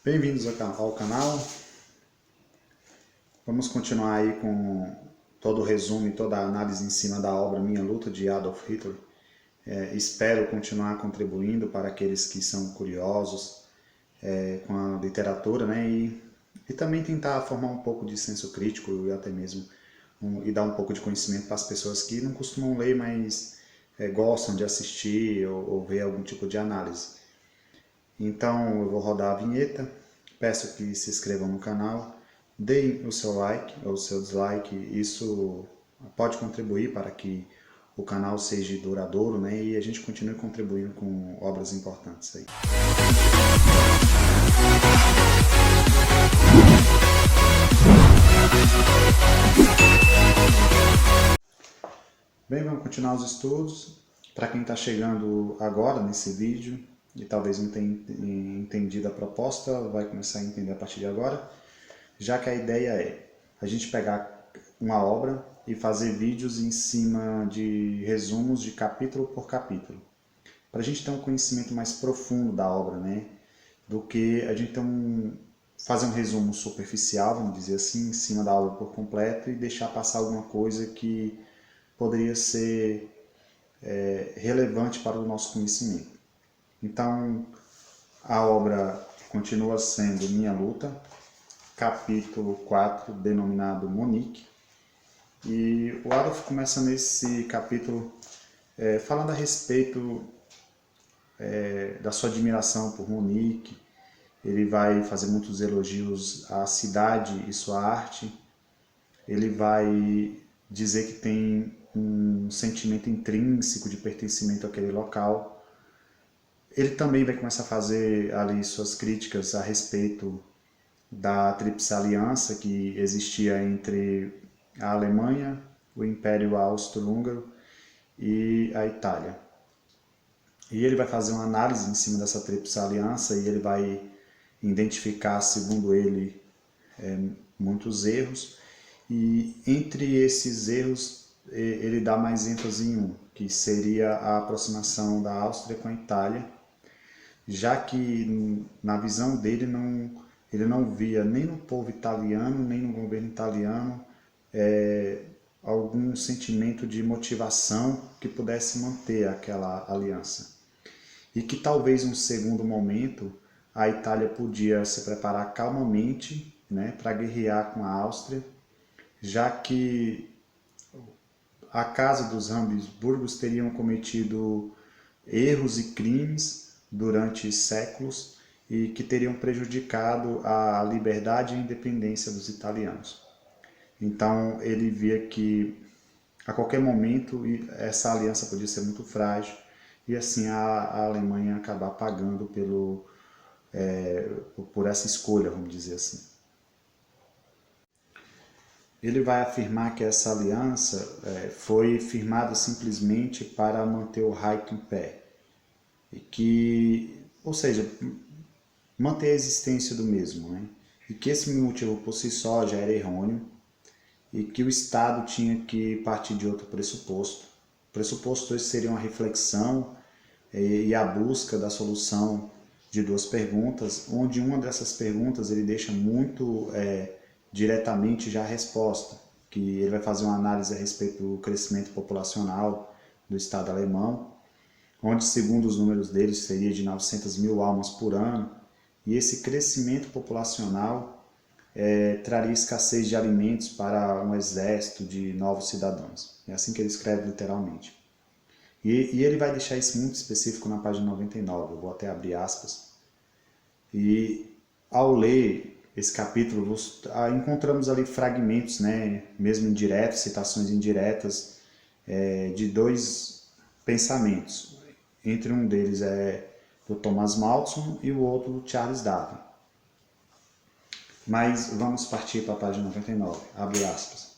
Bem-vindos ao canal. Vamos continuar aí com todo o resumo e toda a análise em cima da obra Minha Luta, de Adolf Hitler. Espero continuar contribuindo para aqueles que são curiosos com a literatura, né? E também tentar formar um pouco de senso crítico e até mesmo e dar um pouco de conhecimento para as pessoas que não costumam ler, mas gostam de assistir ou ver algum tipo de análise. Então eu vou rodar a vinheta, peço que se inscrevam no canal, deem o seu like ou o seu dislike, isso pode contribuir para que o canal seja duradouro, né? E a gente continue contribuindo com obras importantes aí. Bem, vamos continuar os estudos. Para quem está chegando agora nesse vídeo e talvez não tenha entendido a proposta, vai começar a entender a partir de agora, já que a ideia é a gente pegar uma obra e fazer vídeos em cima de resumos de capítulo por capítulo, para a gente ter um conhecimento mais profundo da obra, né? Do que a gente fazer um resumo superficial, vamos dizer assim, em cima da obra por completo e deixar passar alguma coisa que poderia ser relevante para o nosso conhecimento. Então, a obra continua sendo Minha Luta, capítulo 4, denominado Monique. E o Adolf começa nesse capítulo falando a respeito da sua admiração por Monique. Ele vai fazer muitos elogios à cidade e sua arte. Ele vai dizer que tem um sentimento intrínseco de pertencimento àquele local. Ele também vai começar a fazer ali suas críticas a respeito da Tríplice Aliança que existia entre a Alemanha, o Império Austro-Húngaro e a Itália. E ele vai fazer uma análise em cima dessa Tríplice Aliança e ele vai identificar, segundo ele, muitos erros. E entre esses erros, ele dá mais ênfase em um, que seria a aproximação da Áustria com a Itália, já que na visão dele ele não via nem no povo italiano, nem no governo italiano algum sentimento de motivação que pudesse manter aquela aliança. E que talvez em um segundo momento a Itália podia se preparar calmamente, né, para guerrear com a Áustria, já que a casa dos Habsburgos teriam cometido erros e crimes durante séculos e que teriam prejudicado a liberdade e a independência dos italianos. Então ele via que a qualquer momento essa aliança podia ser muito frágil e assim a Alemanha acabar pagando por essa escolha, vamos dizer assim. Ele vai afirmar que essa aliança foi firmada simplesmente para manter o Reich em pé, e que, ou seja, manter a existência do mesmo, né? E que esse motivo por si só já era errôneo e que o Estado tinha que partir de outro pressuposto. O pressuposto esse seria uma reflexão e a busca da solução de duas perguntas, onde uma dessas perguntas ele deixa muito diretamente já a resposta, que ele vai fazer uma análise a respeito do crescimento populacional do Estado alemão, onde segundo os números deles seria de 900 mil almas por ano, e esse crescimento populacional traria escassez de alimentos para um exército de novos cidadãos. É assim que ele escreve literalmente. E ele vai deixar isso muito específico na página 99, eu vou até abrir aspas. E ao ler esse capítulo, encontramos ali fragmentos, né, mesmo indiretos, citações indiretas, de dois pensamentos. Entre um deles do Thomas Malthus e o outro do Charles Darwin. Mas vamos partir para a página 99, abre aspas.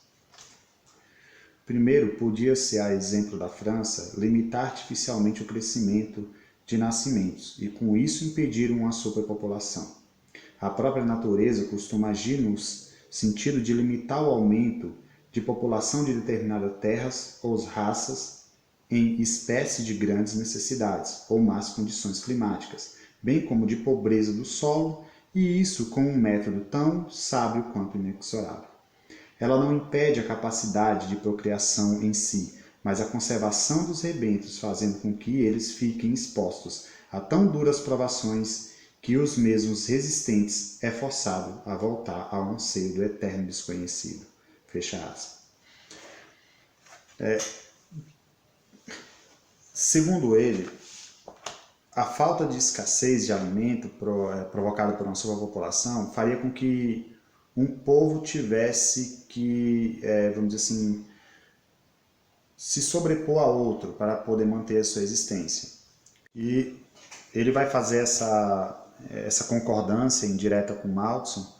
Primeiro, podia-se, a exemplo da França, limitar artificialmente o crescimento de nascimentos e com isso impedir uma superpopulação. A própria natureza costuma agir no sentido de limitar o aumento de população de determinadas terras ou raças em espécies de grandes necessidades ou más condições climáticas, bem como de pobreza do solo e isso com um método tão sábio quanto inexorável. Ela não impede a capacidade de procriação em si, mas a conservação dos rebentos, fazendo com que eles fiquem expostos a tão duras provações que os mesmos resistentes é forçado a voltar ao anseio do eterno desconhecido. Fecha aspas. Segundo ele, a falta de escassez de alimento provocada por uma superpopulação faria com que um povo tivesse que, vamos dizer assim, se sobrepor a outro para poder manter a sua existência. E ele vai fazer essa concordância indireta com Malthus,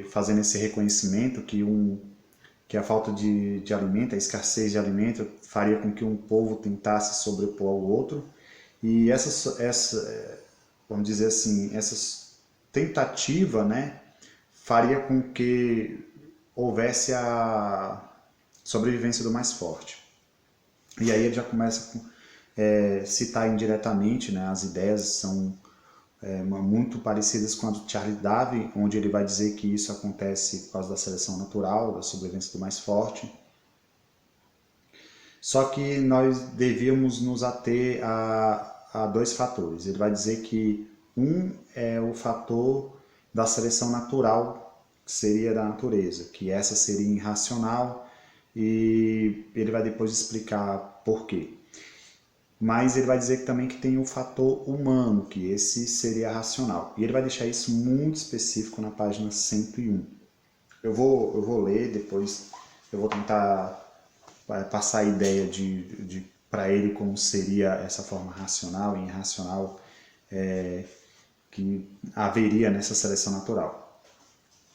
fazendo esse reconhecimento que a falta de alimento, a escassez de alimento, faria com que um povo tentasse sobrepor ao outro. E vamos dizer assim, essa tentativa, né, faria com que houvesse a sobrevivência do mais forte. E aí ele já começa a citar indiretamente, né, as ideias são muito parecidas com a do Charles Darwin, onde ele vai dizer que isso acontece por causa da seleção natural, da sobrevivência do mais forte. Só que nós devíamos nos ater a dois fatores. Ele vai dizer que um é o fator da seleção natural, que seria da natureza, que essa seria irracional, e ele vai depois explicar por quê. Mas ele vai dizer também que tem o fator humano, que esse seria racional. E ele vai deixar isso muito específico na página 101. Eu vou ler, depois eu vou tentar passar a ideia para ele como seria essa forma racional e irracional que haveria nessa seleção natural.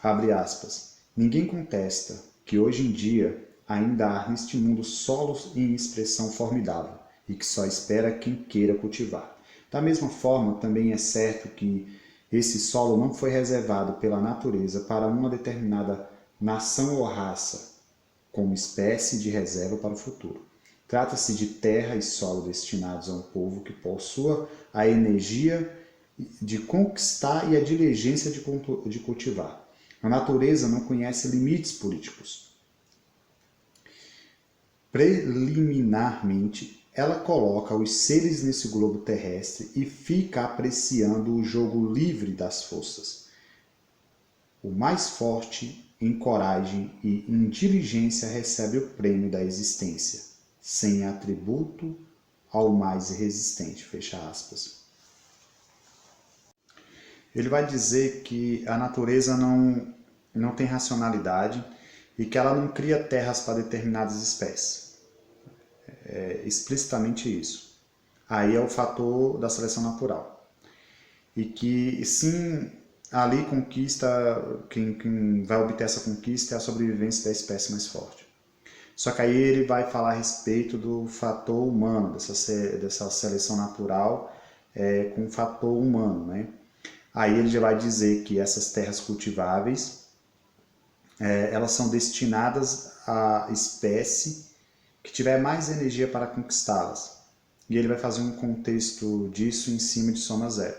Abre aspas. Ninguém contesta que hoje em dia ainda há neste mundo solos em expressão formidável e que só espera quem queira cultivar. Da mesma forma, também é certo que esse solo não foi reservado pela natureza para uma determinada nação ou raça, como espécie de reserva para o futuro. Trata-se de terra e solo destinados a um povo que possua a energia de conquistar e a diligência de cultivar. A natureza não conhece limites políticos. Preliminarmente, ela coloca os seres nesse globo terrestre e fica apreciando o jogo livre das forças. O mais forte, em coragem e em diligência, recebe o prêmio da existência, sem atributo ao mais resistente. Fecha aspas. Ele vai dizer que a natureza não tem racionalidade e que ela não cria terras para determinadas espécies. É explicitamente isso. Aí é o fator da seleção natural. E que sim, ali conquista, quem vai obter essa conquista é a sobrevivência da espécie mais forte. Só que aí ele vai falar a respeito do fator humano, dessa seleção natural com o fator humano, né? Aí ele já vai dizer que essas terras cultiváveis, elas são destinadas à espécie que tiver mais energia para conquistá-las. E ele vai fazer um contexto disso em cima de soma zero.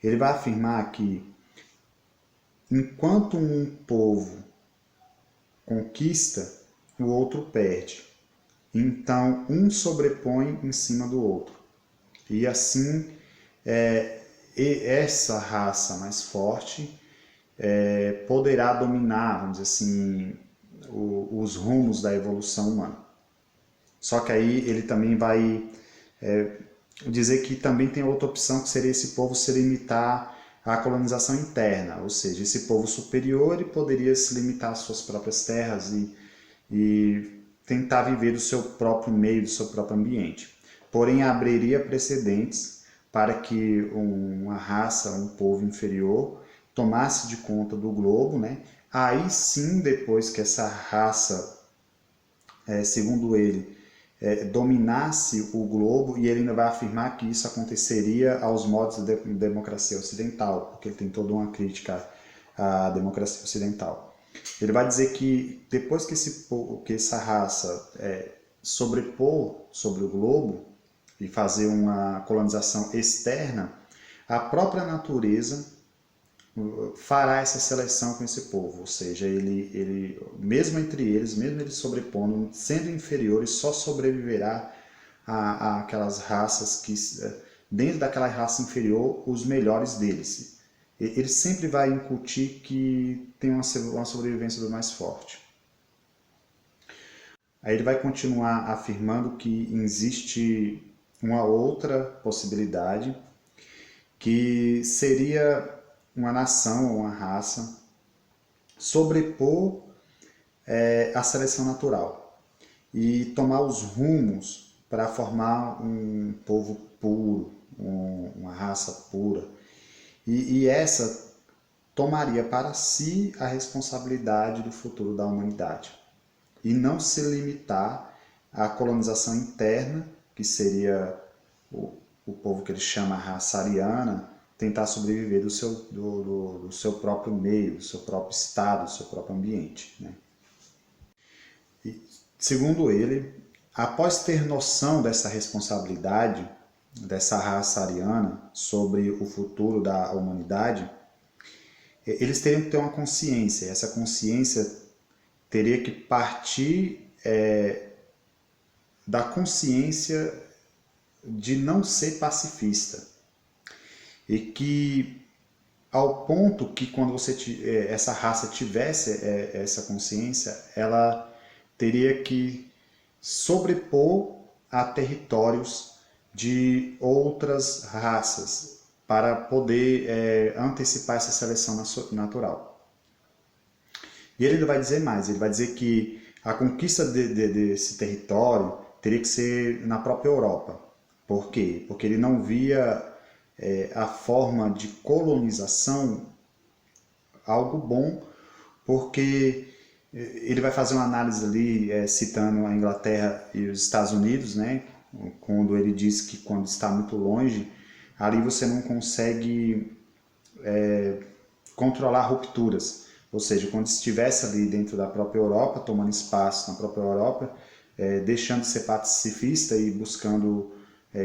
Ele vai afirmar que enquanto um povo conquista, o outro perde. Então, um sobrepõe em cima do outro. E assim, essa raça mais forte poderá dominar, vamos dizer assim, os rumos da evolução humana. Só que aí ele também vai dizer que também tem outra opção, que seria esse povo se limitar à colonização interna, ou seja, esse povo superior ele poderia se limitar às suas próprias terras e tentar viver do seu próprio meio, do seu próprio ambiente. Porém, abriria precedentes para que uma raça, um povo inferior, tomasse de conta do globo, né? Aí sim, depois que essa raça, segundo ele, dominasse o globo, e ele ainda vai afirmar que isso aconteceria aos modos da democracia ocidental, porque ele tem toda uma crítica à democracia ocidental. Ele vai dizer que depois que essa raça sobrepor sobre o globo e fazer uma colonização externa, a própria natureza fará essa seleção com esse povo, ou seja, ele mesmo entre eles, mesmo eles sobrepondo, sendo inferiores, só sobreviverá àquelas raças que, dentro daquela raça inferior, os melhores deles. Ele sempre vai incutir que tem uma sobrevivência do mais forte. Aí ele vai continuar afirmando que existe uma outra possibilidade, que seria uma nação ou uma raça sobrepor a seleção natural e tomar os rumos para formar um povo puro, uma raça pura. E essa tomaria para si a responsabilidade do futuro da humanidade e não se limitar à colonização interna, que seria o povo que ele chama raça ariana, tentar sobreviver do seu próprio meio, do seu próprio estado, do seu próprio ambiente. Né? E, segundo ele, após ter noção dessa responsabilidade, dessa raça ariana sobre o futuro da humanidade, eles teriam que ter uma consciência. Essa consciência teria que partir da consciência de não ser pacifista. E que, ao ponto que quando essa raça tivesse essa consciência, ela teria que sobrepor a territórios de outras raças para poder antecipar essa seleção natural. E ele ainda vai dizer mais, ele vai dizer que a conquista desse território teria que ser na própria Europa. Por quê? Porque ele não via a forma de colonização algo bom, porque ele vai fazer uma análise ali, citando a Inglaterra e os Estados Unidos, né? Quando ele diz que quando está muito longe, ali você não consegue controlar rupturas. Ou seja, quando estivesse ali dentro da própria Europa, tomando espaço na própria Europa, deixando de ser pacifista e buscando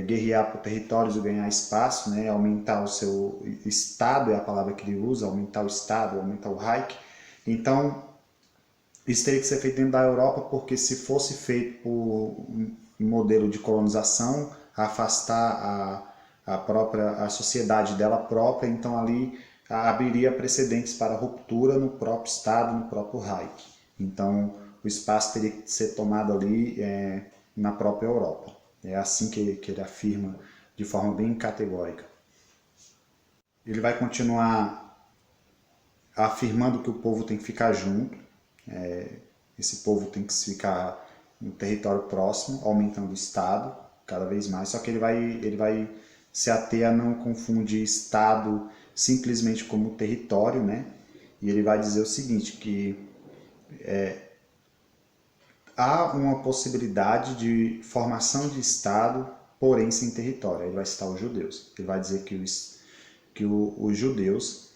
guerrear por territórios e ganhar espaço, né? Aumentar o seu Estado, é a palavra que ele usa, aumentar o Estado, aumentar o Reich. Então, isso teria que ser feito dentro da Europa, porque se fosse feito por um modelo de colonização, afastar a sociedade dela própria, então ali abriria precedentes para ruptura no próprio Estado, no próprio Reich. Então, o espaço teria que ser tomado ali na própria Europa. É assim que ele afirma de forma bem categórica. Ele vai continuar afirmando que o povo tem que ficar junto, esse povo tem que ficar no território próximo, aumentando o Estado cada vez mais, só que ele vai se ater a não confundir Estado simplesmente como território, né? E ele vai dizer o seguinte, que há uma possibilidade de formação de Estado, porém sem território. Ele vai citar os judeus. Ele vai dizer que os judeus,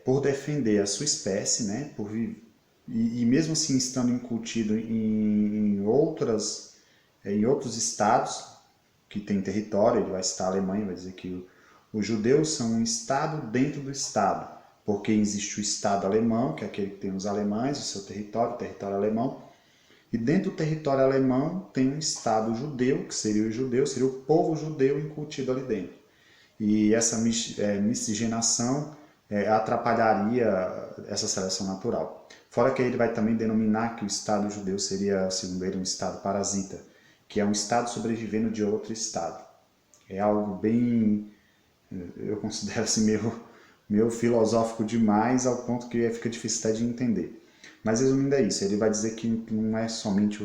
por defender a sua espécie, né, e mesmo assim estando incutido em outros estados que têm território, ele vai citar a Alemanha, vai dizer que os judeus são um Estado dentro do Estado, porque existe o Estado alemão, que é aquele que tem os alemães, o seu território, o território alemão, e dentro do território alemão tem um Estado judeu, que seria o judeu, seria o povo judeu incutido ali dentro. E essa miscigenação atrapalharia essa seleção natural. Fora que ele vai também denominar que o Estado judeu seria, segundo ele, um Estado parasita, que é um Estado sobrevivendo de outro Estado. É algo bem, eu considero assim, meio filosófico demais, ao ponto que fica difícil até de entender. Mas resumindo é isso, ele vai dizer que não é somente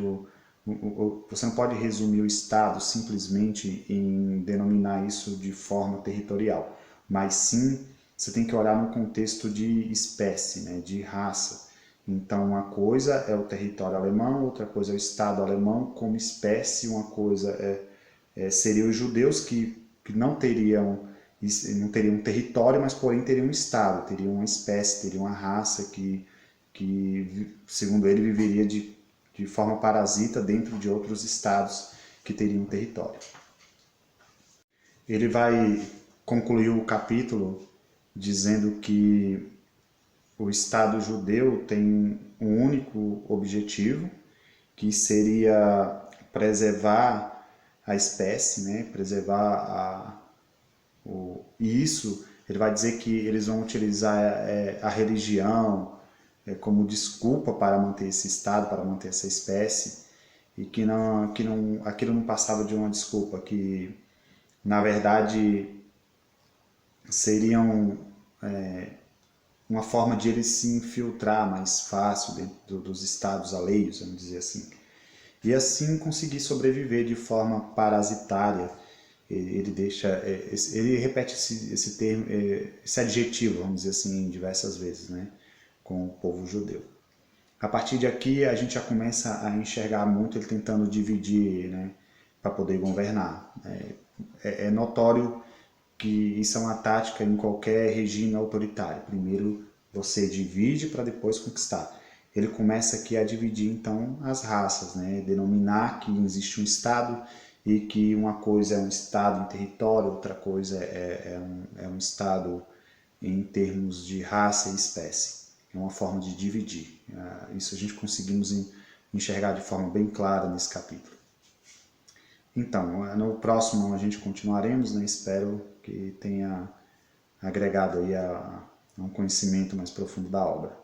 você não pode resumir o Estado simplesmente em denominar isso de forma territorial, mas sim você tem que olhar no contexto de espécie, né, de raça. Então uma coisa é o território alemão, outra coisa é o Estado alemão como espécie, uma coisa seria os judeus que não teriam um território, mas porém teriam um Estado, teriam uma espécie, teriam uma raça que segundo ele, viveria de forma parasita dentro de outros estados que teriam território. Ele vai concluir o capítulo dizendo que o Estado judeu tem um único objetivo, que seria preservar a espécie, né? Preservar e isso, ele vai dizer que eles vão utilizar a religião como desculpa para manter esse Estado, para manter essa espécie, e que aquilo não passava de uma desculpa, que na verdade seriam uma forma de ele se infiltrar mais fácil dentro dos estados alheios, vamos dizer assim. E assim conseguir sobreviver de forma parasitária. Ele deixa, ele repete esse termo, esse adjetivo, vamos dizer assim, diversas vezes, né, com o povo judeu. A partir de aqui a gente já começa a enxergar muito ele tentando dividir, né, para poder governar. É notório que isso é uma tática em qualquer regime autoritário. Primeiro você divide para depois conquistar. Ele começa aqui a dividir então as raças, né? Denominar que existe um Estado e que uma coisa é um Estado em território, outra coisa é um Estado em termos de raça e espécie. É uma forma de dividir. Isso a gente conseguimos enxergar de forma bem clara nesse capítulo. Então, no próximo a gente continuaremos, né? Espero que tenha agregado aí a um conhecimento mais profundo da obra.